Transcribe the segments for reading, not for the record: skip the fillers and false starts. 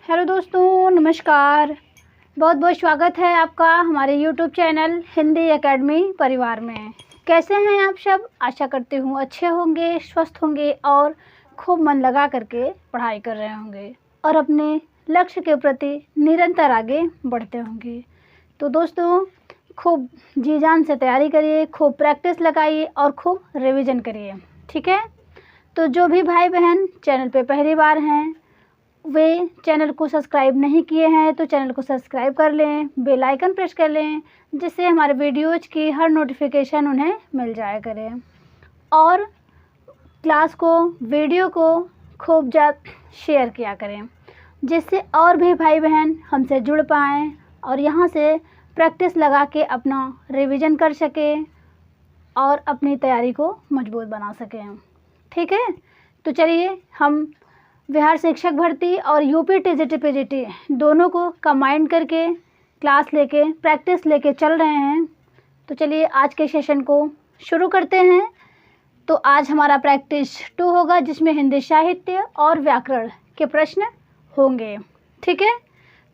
Hello दोस्तों, नमस्कार। बहुत बहुत स्वागत है आपका हमारे यूट्यूब चैनल हिंदी एकेडमी परिवार में। कैसे हैं आप सब? आशा करती हूँ अच्छे होंगे, स्वस्थ होंगे और खूब मन लगा करके पढ़ाई कर रहे होंगे और अपने लक्ष्य के प्रति निरंतर आगे बढ़ते होंगे। तो दोस्तों, खूब जी जान से तैयारी करिए, खूब प्रैक्टिस लगाइए और खूब रिवीजन करिए, ठीक है। तो जो भी भाई बहन चैनल पे पहली बार हैं, वे चैनल को सब्सक्राइब नहीं किए हैं तो चैनल को सब्सक्राइब कर लें, बेल आइकन प्रेस कर लें, जिससे हमारे वीडियोज़ की हर नोटिफिकेशन उन्हें मिल जाया करे। और क्लास को, वीडियो को खूब ज़्यादा शेयर किया करें, जिससे और भी भाई बहन हमसे जुड़ पाएँ और यहाँ से प्रैक्टिस लगा के अपना रिवीजन कर सकें और अपनी तैयारी को मजबूत बना सकें, ठीक है। तो चलिए, हम बिहार शिक्षक भर्ती और यूपी टीजीटी पीजीटी दोनों को कंबाइन करके क्लास लेके प्रैक्टिस लेके चल रहे हैं। तो चलिए आज के सेशन को शुरू करते हैं। तो आज हमारा प्रैक्टिस 2 होगा, जिसमें हिंदी साहित्य और व्याकरण के प्रश्न होंगे, ठीक है।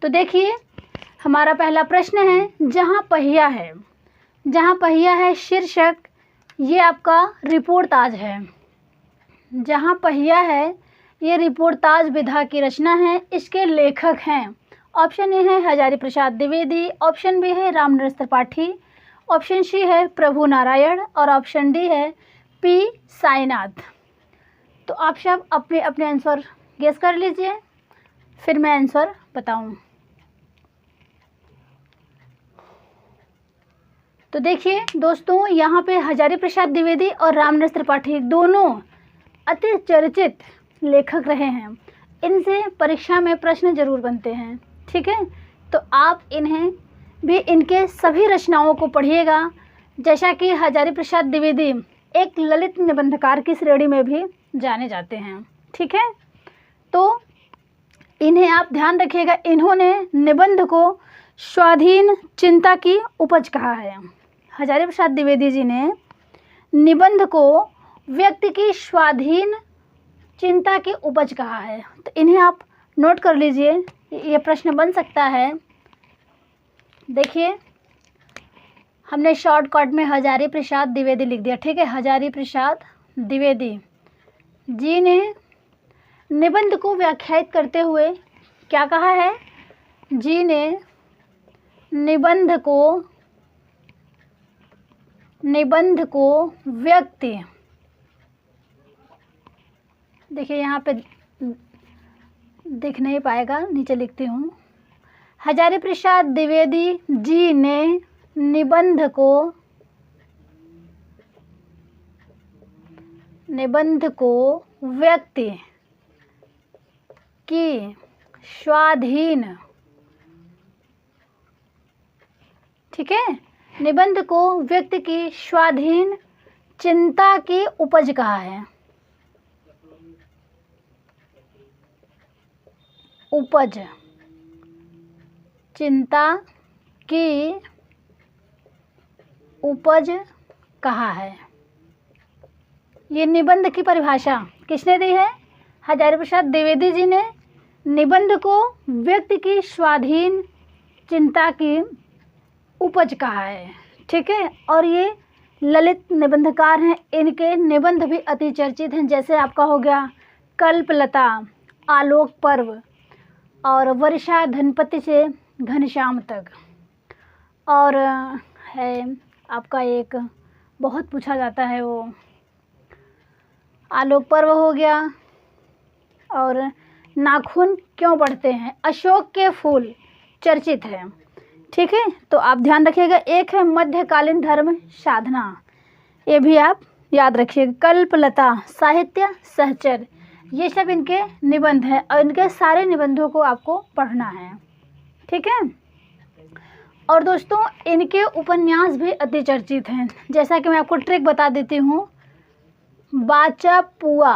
तो देखिए, हमारा पहला प्रश्न है, जहाँ पहिया है। जहाँ पहिया है शीर्षक, ये आपका रिपोर्टाज है। जहाँ पहिया है ये रिपोर्टाज विधा की रचना है। इसके लेखक हैं, ऑप्शन ए है हजारी प्रसाद द्विवेदी, ऑप्शन बी है रामनरेश त्रिपाठी, ऑप्शन सी है प्रभु नारायण और ऑप्शन डी है पी साईनाथ। तो आप सब अपने अपने आंसर गेस कर लीजिए, फिर मैं आंसर बताऊं। तो देखिए दोस्तों, यहाँ पे हजारी प्रसाद द्विवेदी और रामनरेश त्रिपाठी दोनों अति चर्चित लेखक रहे हैं। इनसे परीक्षा में प्रश्न जरूर बनते हैं, ठीक है। तो आप इन्हें भी, इनके सभी रचनाओं को पढ़िएगा। जैसा कि हजारी प्रसाद द्विवेदी एक ललित निबंधकार की श्रेणी में भी जाने जाते हैं, ठीक है। तो इन्हें आप ध्यान रखिएगा, इन्होंने निबंध को स्वाधीन चिंता की उपज कहा है। हजारी प्रसाद द्विवेदी जी ने निबंध को व्यक्ति की स्वाधीन चिंता की उपज कहा है। तो इन्हें आप नोट कर लीजिए, ये प्रश्न बन सकता है। देखिए, हमने शॉर्टकट में हजारी प्रसाद द्विवेदी लिख दिया, ठीक है। हजारी प्रसाद द्विवेदी जी ने निबंध को व्याख्यायित करते हुए क्या कहा है? जी ने निबंध को व्यक्ति, देखिए यहाँ पे दिख नहीं पाएगा, नीचे लिखती हूँ। हजारी प्रसाद द्विवेदी जी ने निबंध को व्यक्ति की स्वाधीन, ठीक है, निबंध को व्यक्ति की स्वाधीन चिंता की उपज कहा है। उपज, चिंता की उपज कहा है। ये निबंध की परिभाषा किसने दी है? हजारी प्रसाद द्विवेदी जी ने निबंध को व्यक्ति की स्वाधीन चिंता की उपज कहा है, ठीक है। और ये ललित निबंधकार हैं, इनके निबंध भी अति चर्चित हैं। जैसे आपका हो गया कल्पलता, आलोक पर्व और वर्षा धनपति से घनश्याम तक। और है आपका एक बहुत पूछा जाता है, वो आलोक पर्व हो गया। और नाखून क्यों बढ़ते हैं, अशोक के फूल चर्चित है, ठीक है। तो आप ध्यान रखिएगा। एक है मध्यकालीन धर्म साधना, ये भी आप याद रखिएगा। कल्पलता, साहित्य सहचर, ये सब इनके निबंध हैं और इनके सारे निबंधों को आपको पढ़ना है, ठीक है। और दोस्तों, इनके उपन्यास भी अति चर्चित हैं। जैसा कि मैं आपको ट्रिक बता देती हूँ, बाचा पुआ,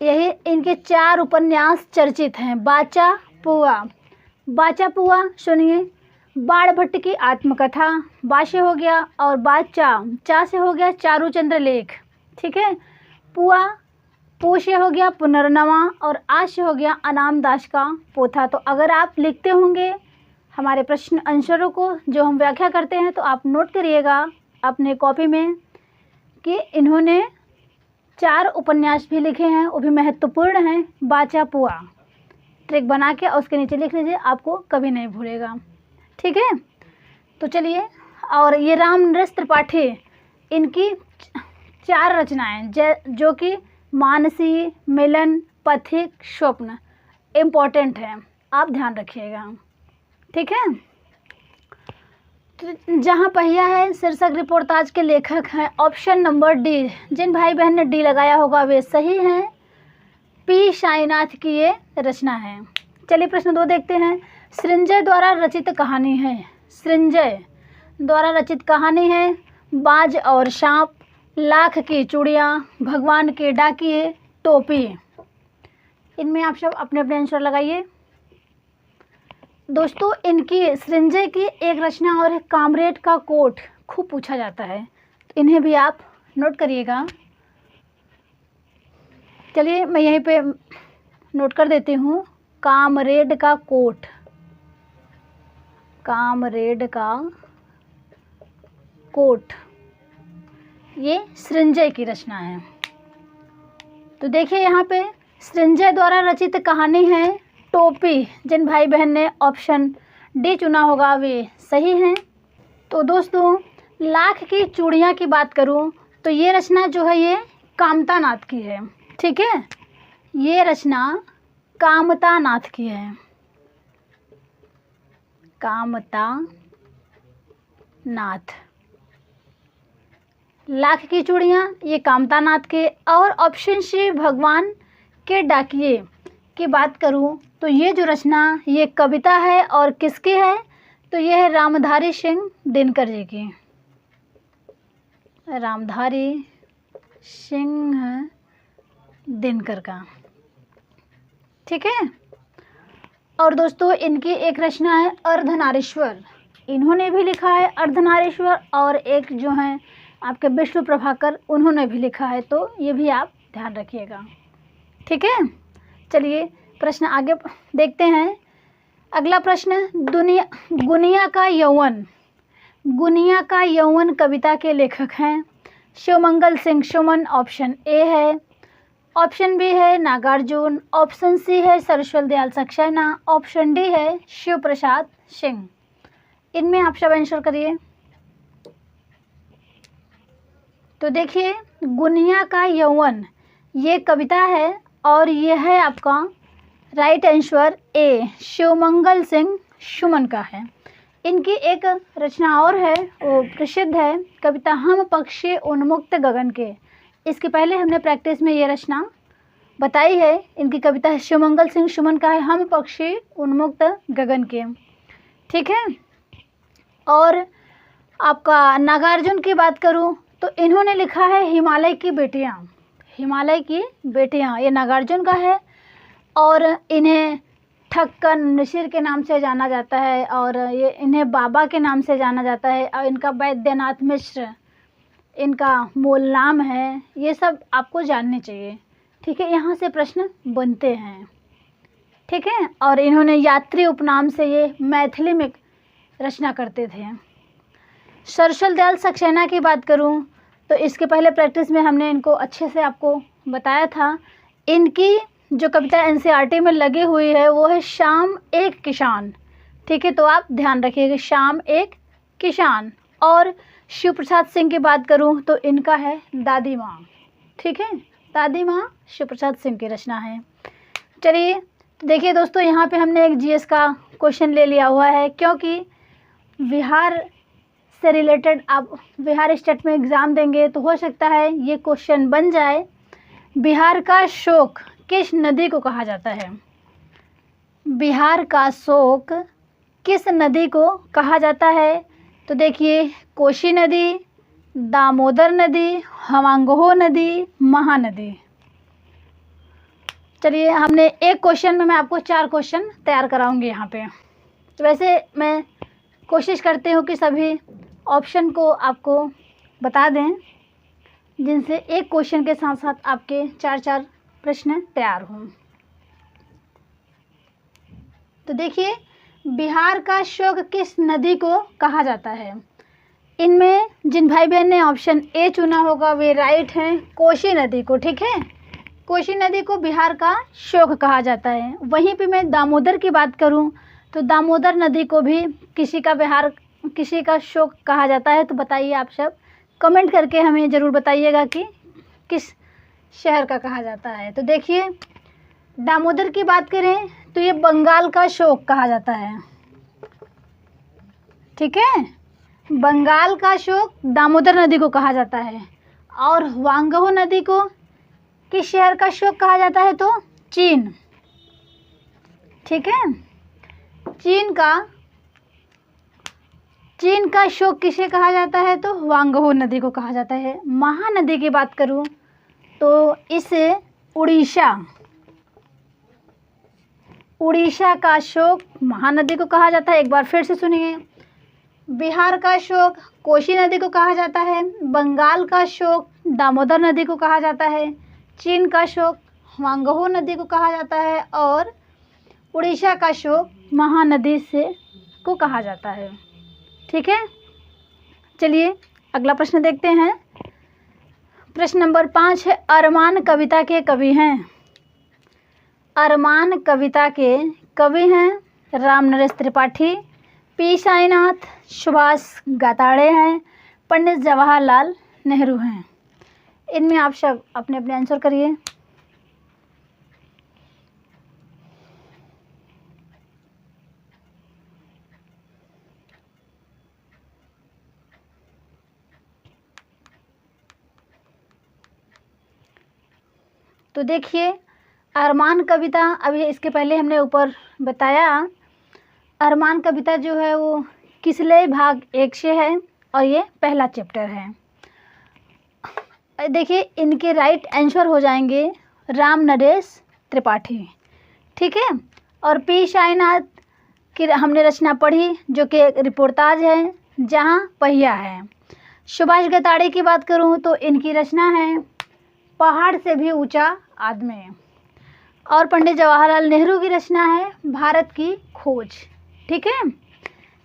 यही इनके 4 उपन्यास चर्चित हैं। बाचा पुआ सुनिए, बाणभट्ट की आत्मकथा, बा से हो गया, और बाचा चा से हो गया चारूचंद्र लेख, ठीक है। पुआ पू से हो गया पुनर्नवा और आज से हो गया अनाम दास का पोथा। तो अगर आप लिखते होंगे हमारे प्रश्न आंसरों को जो हम व्याख्या करते हैं तो आप नोट करिएगा अपने कॉपी में कि इन्होंने 4 उपन्यास भी लिखे हैं, वो भी महत्वपूर्ण हैं। बाचा पुआ ट्रिक बना के और उसके नीचे लिख लीजिए, आपको कभी नहीं भूलेगा। ठीक है, तो चलिए। और ये राम नरेश त्रिपाठी, इनकी 4 रचनाएं जो कि मानसी, मिलन, पथिक, स्वप्न इम्पोर्टेंट है, आप ध्यान रखिएगा। ठीक है, तो जहाँ पहिया है शीर्षक रिपोर्टाज के लेखक हैं ऑप्शन नंबर डी। जिन भाई बहन ने डी लगाया होगा वे सही हैं। पी साईनाथ की ये रचना है। चलिए प्रश्न 2 देखते हैं। सृंजय द्वारा रचित कहानी है। सृंजय द्वारा रचित कहानी है बाज और सांप, लाख की चूड़ियाँ, भगवान के डाकिए, टोपी। इनमें आप सब अपने अपने आंसर लगाइए। दोस्तों, इनकी सृंजय की एक रचना और कामरेड का कोट खूब पूछा जाता है, तो इन्हें भी आप नोट करिएगा। चलिए मैं यहीं पे नोट कर देती हूँ। कामरेड का कोट, कामरेड का कोट, ये सृंजय की रचना है। तो देखिए यहाँ पे सृंजय द्वारा रचित कहानी है टोपी। जिन भाई बहन ने ऑप्शन डी चुना होगा वे सही हैं। तो दोस्तों, लाख की चूड़ियाँ की बात करूँ तो ये रचना जो है ये कामता नाथ की है। ठीक है, ये रचना कामता नाथ की है। कामता नाथ, लाख की चूड़ियाँ ये कामता नाथ के। और ऑप्शन सी भगवान के डाकिए की बात करूँ तो ये जो रचना ये कविता है और किसकी है, तो ये है रामधारी सिंह दिनकर जी की। रामधारी सिंह दिनकर का। ठीक है, और दोस्तों इनकी एक रचना है अर्धनारीश्वर, इन्होंने भी लिखा है अर्धनारीश्वर। और एक जो है आपके विष्णु प्रभाकर, उन्होंने भी लिखा है, तो ये भी आप ध्यान रखिएगा। ठीक है, चलिए प्रश्न आगे देखते हैं। अगला प्रश्न, गुनिया का यौवन। गुनिया का यौवन कविता के लेखक हैं शिवमंगल सिंह सुमन, ऑप्शन ए है। ऑप्शन बी है नागार्जुन, ऑप्शन सी है सरस्वती दयाल सक्सेना, ऑप्शन डी है शिव प्रसाद सिंह। इनमें आप सब आंसर करिए। तो देखिए, गुनिया का यौवन ये कविता है और ये है आपका right answer A, Shivmangal Singh Suman का है। इनकी एक रचना और है, वो प्रसिद्ध है कविता हम पक्षी उन्मुक्त गगन के। इसके पहले हमने प्रैक्टिस में ये रचना बताई है। इनकी कविता है शिवमंगल सिंह सुमन का है हम पक्षी उन्मुक्त गगन के। ठीक है, और आपका नागार्जुन की बात करूं तो इन्होंने लिखा है हिमालय की बेटियां। हिमालय की बेटियां ये नागार्जुन का है और इन्हें ठक्कन नसीर के नाम से जाना जाता है और ये इन्हें बाबा के नाम से जाना जाता है। और इनका वैद्यनाथ मिश्र इनका मूल नाम है। ये सब आपको जानने चाहिए। ठीक है, यहाँ से प्रश्न बनते हैं। ठीक है, और इन्होंने यात्री उपनाम से ये मैथिली में रचना करते थे। सरस्वती दयाल सक्सेना की बात करूँ तो इसके पहले प्रैक्टिस में हमने इनको अच्छे से आपको बताया था। इनकी जो कविता एनसीईआरटी में लगी हुई है वो है शाम एक किसान। ठीक है, तो आप ध्यान रखिएगा, शाम एक किसान। और शिव प्रसाद सिंह की बात करूं तो इनका है दादी माँ। ठीक है, दादी माँ शिव प्रसाद सिंह की रचना है। चलिए देखिए दोस्तों, यहाँ पे हमने एक जीएस का क्वेश्चन ले लिया हुआ है, क्योंकि बिहार से रिलेटेड आप बिहार स्टेट में एग्ज़ाम देंगे तो हो सकता है ये क्वेश्चन बन जाए। बिहार का शोक किस नदी को कहा जाता है? बिहार का शोक किस नदी को कहा जाता है? तो देखिए, कोसी नदी, दामोदर नदी, हवांगहो नदी, महानदी। चलिए, हमने एक क्वेश्चन में मैं आपको 4 क्वेश्चन तैयार कराऊंगी यहाँ पे। तो वैसे मैं कोशिश करती हूँ कि सभी ऑप्शन को आपको बता दें, जिनसे एक क्वेश्चन के साथ साथ आपके 4-4 प्रश्न तैयार हूँ। तो देखिए, बिहार का शोक किस नदी को कहा जाता है? इनमें जिन भाई बहन ने ऑप्शन ए चुना होगा वे राइट हैं, कोसी नदी को। ठीक है, कोसी नदी को बिहार का शोक कहा जाता है। वहीं पे मैं दामोदर की बात करूं तो दामोदर नदी को भी किसी का शोक कहा जाता है। तो बताइए आप सब कमेंट करके हमें ज़रूर बताइएगा कि किस शहर का कहा जाता है। तो देखिए, दामोदर की बात करें तो ये बंगाल का शोक कहा जाता है। ठीक है, बंगाल का शोक दामोदर नदी को कहा जाता है। और वांगहो नदी को किस शहर का शोक कहा जाता है? तो चीन। ठीक है, चीन का शोक किसे कहा जाता है? तो वांगहो नदी को कहा जाता है। महानदी की बात करूं तो इसे उड़ीसा का शोक महानदी को कहा जाता है। एक बार फिर से सुनिए, बिहार का शोक कोसी नदी को कहा जाता है, बंगाल का शोक दामोदर नदी को कहा जाता है, चीन का शोक वांगहो नदी को कहा जाता है और उड़ीसा का शोक महानदी को कहा जाता है। ठीक है, चलिए अगला प्रश्न देखते हैं। प्रश्न नंबर 5 है, अरमान कविता के कवि हैं। अरमान कविता के कवि हैं रामनरेश त्रिपाठी, पी साईनाथ, सुभाष गाताड़े हैं, पंडित जवाहरलाल नेहरू हैं। इनमें आप सब अपने अपने आंसर करिए। तो देखिए, अरमान कविता अभी इसके पहले हमने ऊपर बताया, अरमान कविता जो है वो किसलय भाग 1 से है और ये पहला चैप्टर है। देखिए, इनके राइट आंसर हो जाएंगे रामनरेश त्रिपाठी। ठीक है, और पी साईनाथ की हमने रचना पढ़ी जो कि एक रिपोर्टाज है जहाँ पहिया है। सुभाष गाताड़े की बात करूँ तो इनकी रचना है पहाड़ से भी ऊंचा आदमी, और पंडित जवाहरलाल नेहरू की रचना है भारत की खोज। ठीक है,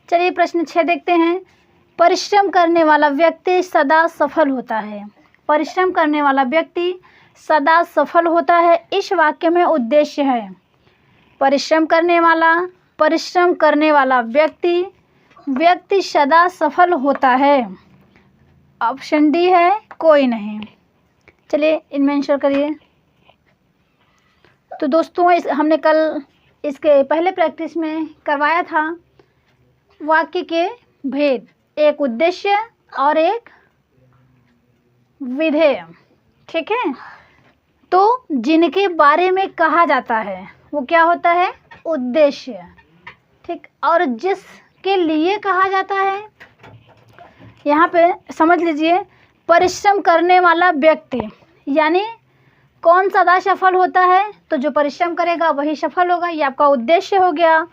चलिए प्रश्न 6 देखते हैं। परिश्रम करने वाला व्यक्ति सदा सफल होता है। परिश्रम करने वाला व्यक्ति सदा सफल होता है, इस वाक्य में उद्देश्य है। परिश्रम करने वाला व्यक्ति सदा सफल होता है। ऑप्शन डी है कोई नहीं। चलिए इनमें आंसर करिए। तो दोस्तों, हमने कल इसके पहले प्रैक्टिस में करवाया था वाक्य के भेद, एक उद्देश्य और एक विधेय। ठीक है, तो जिनके बारे में कहा जाता है वो क्या होता है? उद्देश्य। ठीक, और जिसके लिए कहा जाता है, यहाँ पे समझ लीजिए, परिश्रम करने वाला व्यक्ति यानी कौन सदा सफल होता है? तो जो परिश्रम करेगा वही सफल होगा, ये आपका उद्देश्य हो गया।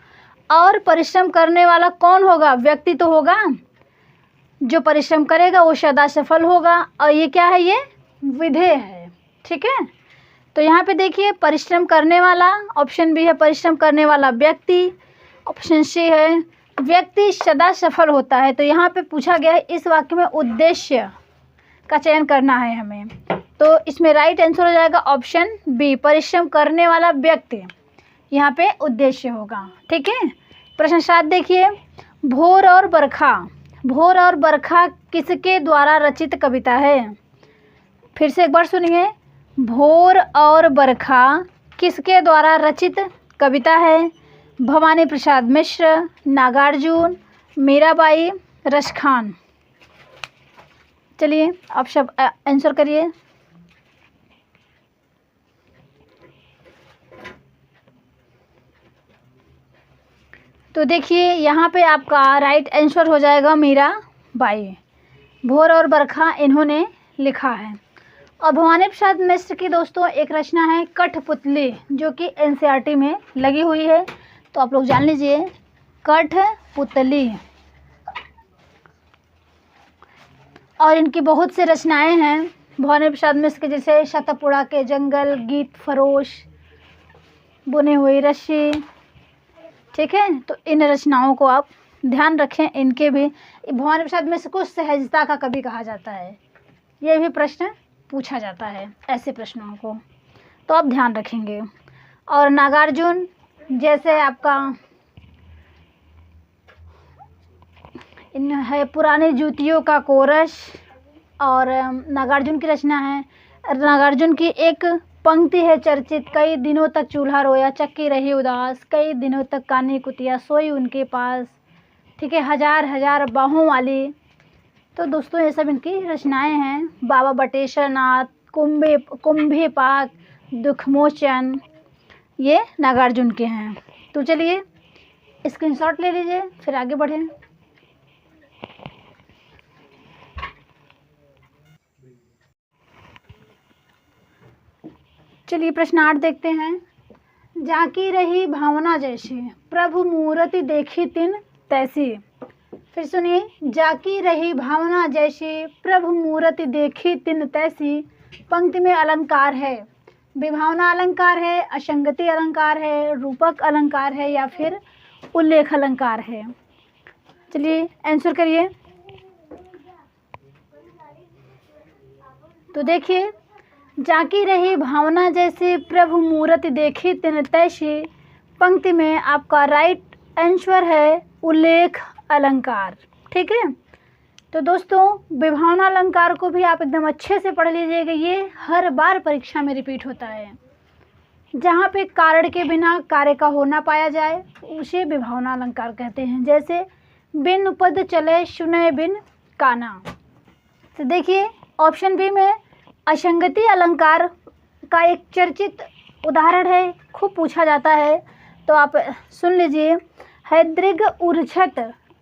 और परिश्रम करने वाला कौन होगा? व्यक्ति तो होगा, जो परिश्रम करेगा वो सदा सफल होगा। और ये क्या है? ये विधेय है। ठीक है, तो यहाँ पे देखिए, परिश्रम करने वाला, ऑप्शन बी है परिश्रम करने वाला व्यक्ति, ऑप्शन सी है व्यक्ति सदा सफल होता है। तो यहाँ पे पूछा गया है इस वाक्य में उद्देश्य का चयन करना है हमें, तो इसमें राइट आंसर हो जाएगा ऑप्शन बी, परिश्रम करने वाला व्यक्ति यहाँ पे उद्देश्य होगा। ठीक है, प्रश्न 7 देखिए, भोर और बरखा किसके द्वारा रचित कविता है? फिर से एक बार सुनिए, भोर और बरखा किसके द्वारा रचित कविता है? भवानी प्रसाद मिश्र, नागार्जुन, मीराबाई, रसखान। चलिए आप सब आंसर करिए। तो देखिए, यहाँ पे आपका राइट आंसर हो जाएगा मीराबाई। भोर और बरखा इन्होंने लिखा है। और भवानी प्रसाद मिश्र की दोस्तों एक रचना है कठपुतली, जो कि एनसीईआरटी में लगी हुई है, तो आप लोग जान लीजिए कठपुतली। और इनकी बहुत से रचनाएं हैं भवानी प्रसाद मिश्र के जैसे शतपुड़ा के जंगल, गीत फरोश, बुनी हुई रस्सी, ठीक है। तो इन रचनाओं को आप ध्यान रखें, इनके भी। भवानी प्रसाद मिश्र को सहजता का कवि कहा जाता है, ये भी प्रश्न पूछा जाता है ऐसे प्रश्नों को, तो आप ध्यान रखेंगे। और नागार्जुन जैसे आपका इन है पुरानी जूतियों का कोरस, और नागार्जुन की रचना है। नागार्जुन की एक पंक्ति है चर्चित, कई दिनों तक चूल्हा रोया चक्की रही उदास, कई दिनों तक कानी कुतिया सोई उनके पास, ठीक है, हजार हजार बाहों वाली। तो दोस्तों ये सब इनकी रचनाएं हैं। बाबा बटेश्वर नाथ, कुंभे पाक, दुखमोचन, ये नागार्जुन के हैं। तो चलिए स्क्रीनशॉट ले लीजिए, फिर आगे बढ़ें। चलिए प्रश्न 8 देखते हैं। जाकी रही भावना जैसी, प्रभु मूर्ति देखी तिन तैसी। फिर सुनिए, जाकी रही भावना जैसी, प्रभु मूर्ति देखी तिन तैसी। पंक्ति में अलंकार है, विभावना अलंकार है, असंगति अलंकार है, रूपक अलंकार है, या फिर उल्लेख अलंकार है। चलिए आंसर करिए। तो देखिए, जाकी रही भावना जैसी, प्रभु मूर्ति देखी तिन तैसी। पंक्ति में आपका राइट आंसर है उल्लेख अलंकार, ठीक है। तो दोस्तों विभावना अलंकार को भी आप एकदम अच्छे से पढ़ लीजिएगा, ये हर बार परीक्षा में रिपीट होता है। जहाँ पे कारण के बिना कार्य का होना पाया जाए उसे विभावना अलंकार कहते हैं। जैसे बिन उपद चले सुने बिन काना। तो देखिए ऑप्शन बी में असंगति अलंकार का एक चर्चित उदाहरण है, खूब पूछा जाता है, तो आप सुन लीजिए। है दृग उर्छत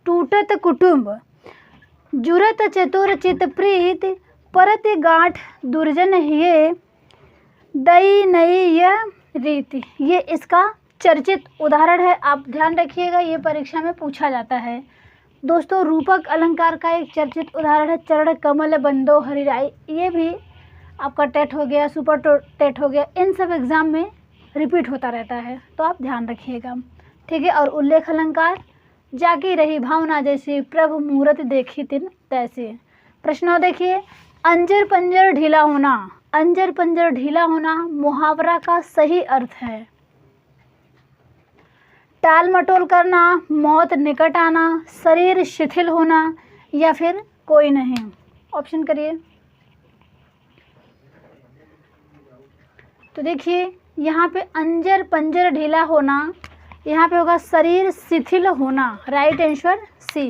टूटत कुटुंब, जुरत चतुर चित प्रीत, परत गांठ दुर्जन हिये, दई नई यह रीति। ये इसका चर्चित उदाहरण है, आप ध्यान रखिएगा, ये परीक्षा में पूछा जाता है। दोस्तों रूपक अलंकार का एक चर्चित उदाहरण है चरण कमल बंदो हरिराई। ये भी आपका टेट हो गया, सुपर टेट हो गया, इन सब एग्ज़ाम में रिपीट होता रहता है, तो आप ध्यान रखिएगा, ठीक है। और उल्लेख अलंकार, जागी रही भावना जैसी, प्रभु मूर्ति देखी तिन तैसी। प्रश्न देखिए, अंजर पंजर ढीला होना, अंजर पंजर ढीला होना मुहावरा का सही अर्थ है। टाल मटोल करना, मौत निकट आना, शरीर शिथिल होना, या फिर कोई नहीं। ऑप्शन करिए। तो देखिए यहाँ पे अंजर पंजर ढीला होना, यहाँ पे होगा शरीर शिथिल होना, राइट आंसर सी।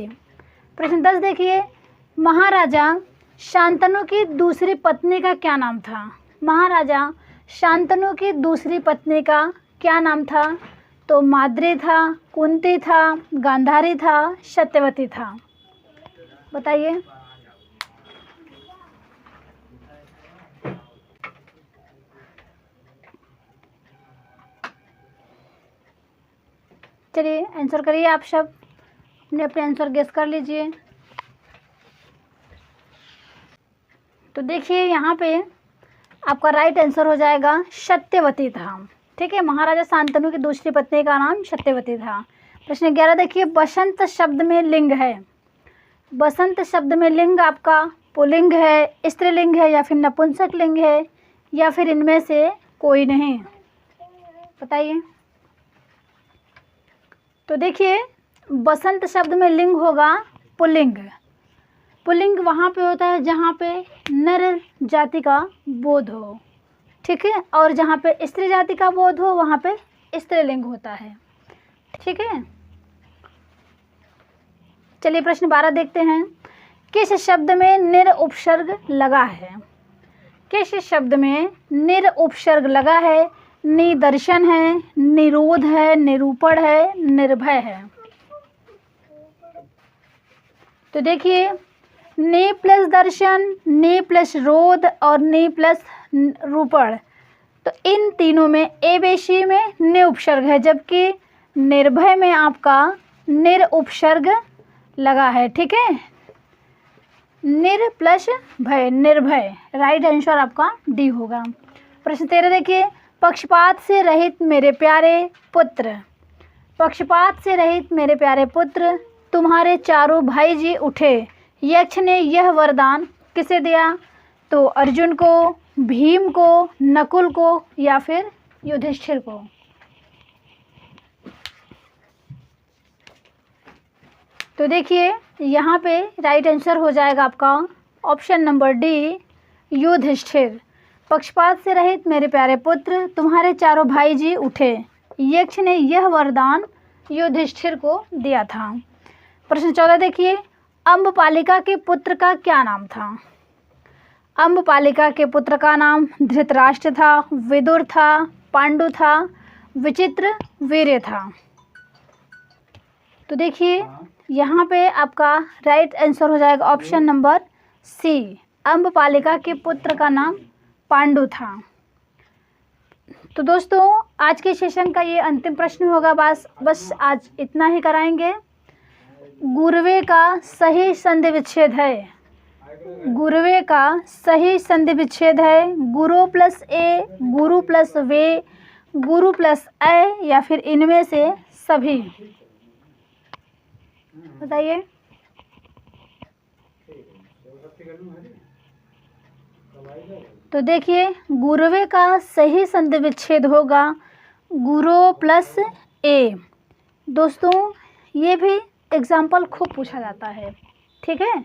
प्रश्न 10 देखिए, महाराजा शांतनु की दूसरी पत्नी का क्या नाम था। महाराजा शांतनु की दूसरी पत्नी का क्या नाम था। तो माद्री था, कुंती था, गांधारी था, सत्यवती था। बताइए। चलिए आंसर करिए, आप सब अपने अपने आंसर गेस कर लीजिए। तो देखिए यहाँ पे आपका राइट आंसर हो जाएगा सत्यवती था, ठीक है। महाराजा शांतनु की दूसरी पत्नी का नाम सत्यवती था। प्रश्न 11 देखिए, बसंत शब्द में लिंग है। बसंत शब्द में लिंग आपका पुल्लिंग है, स्त्रीलिंग है, या फिर नपुंसक लिंग है, या फिर इनमें से कोई नहीं। बताइए। तो देखिए बसंत शब्द में लिंग होगा पुल्लिंग। पुल्लिंग वहाँ पे होता है जहाँ पे नर जाति का बोध हो, ठीक है, और जहाँ पे स्त्री जाति का बोध हो वहाँ पे स्त्रीलिंग होता है, ठीक है। चलिए प्रश्न 12 देखते हैं। किस शब्द में निर उपसर्ग लगा है। किस शब्द में निर उपसर्ग लगा है। निदर्शन है, निरोध है, निरूपण है, निर्भय है। तो देखिए नि प्लस दर्शन, नि प्लस रोध और नि प्लस रूपण, तो इन तीनों में एबेशी में नि उपसर्ग है, जबकि निर्भय में आपका निर उपसर्ग लगा है, ठीक है। निर प्लस भय, निर्भय। राइट आंसर आपका डी होगा। प्रश्न 13 देखिए, पक्षपात से रहित मेरे प्यारे पुत्र। पक्षपात से रहित मेरे प्यारे पुत्र, तुम्हारे चारों भाई जी उठे। यक्ष ने यह वरदान किसे दिया? तो अर्जुन को, भीम को, नकुल को या फिर युधिष्ठिर को। तो देखिए यहाँ पे राइट आंसर हो जाएगा आपका ऑप्शन नंबर डी, युधिष्ठिर। पक्षपात से रहित मेरे प्यारे पुत्र, तुम्हारे चारों भाई जी उठे। यक्ष ने यह वरदान युधिष्ठिर को दिया था। प्रश्न 14 देखिए, अम्बपालिका के पुत्र का क्या नाम था? अम्बपालिका के पुत्र का नाम धृतराष्ट्र था, विदुर था, पांडु था, विचित्र वीर्य था। तो देखिए यहाँ पे आपका राइट आंसर हो जाएगा ऑप्शन नंबर सी, अम्बपालिका के पुत्र का नाम पांडु था। तो दोस्तों आज के सेशन का ये अंतिम प्रश्न होगा। बस आज इतना ही कराएंगे। गुरुवे का सही संधि विच्छेद है। गुरुवे का सही संधि विच्छेद है गुरु प्लस ए, गुरु प्लस वे, गुरु प्लस ऐ या फिर इनमें से सभी। बताइए। तो देखिए गुरुवे का सही संधि विच्छेद होगा गुरु प्लस ए। दोस्तों ये भी एग्जाम्पल खूब पूछा जाता है, ठीक है,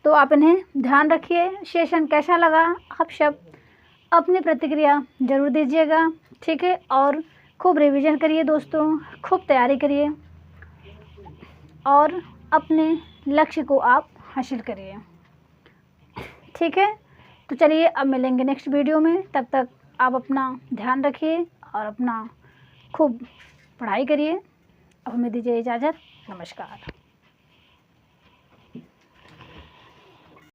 तो आप इन्हें ध्यान रखिए। सेशन कैसा लगा आप सब अपनी प्रतिक्रिया ज़रूर दीजिएगा, ठीक है, और खूब रिवीजन करिए दोस्तों, खूब तैयारी करिए और अपने लक्ष्य को आप हासिल करिए, ठीक है। तो चलिए अब मिलेंगे नेक्स्ट वीडियो में, तब तक आप अपना ध्यान रखिए और अपना खूब पढ़ाई करिए। अब हमें दीजिए इजाज़त। नमस्कार।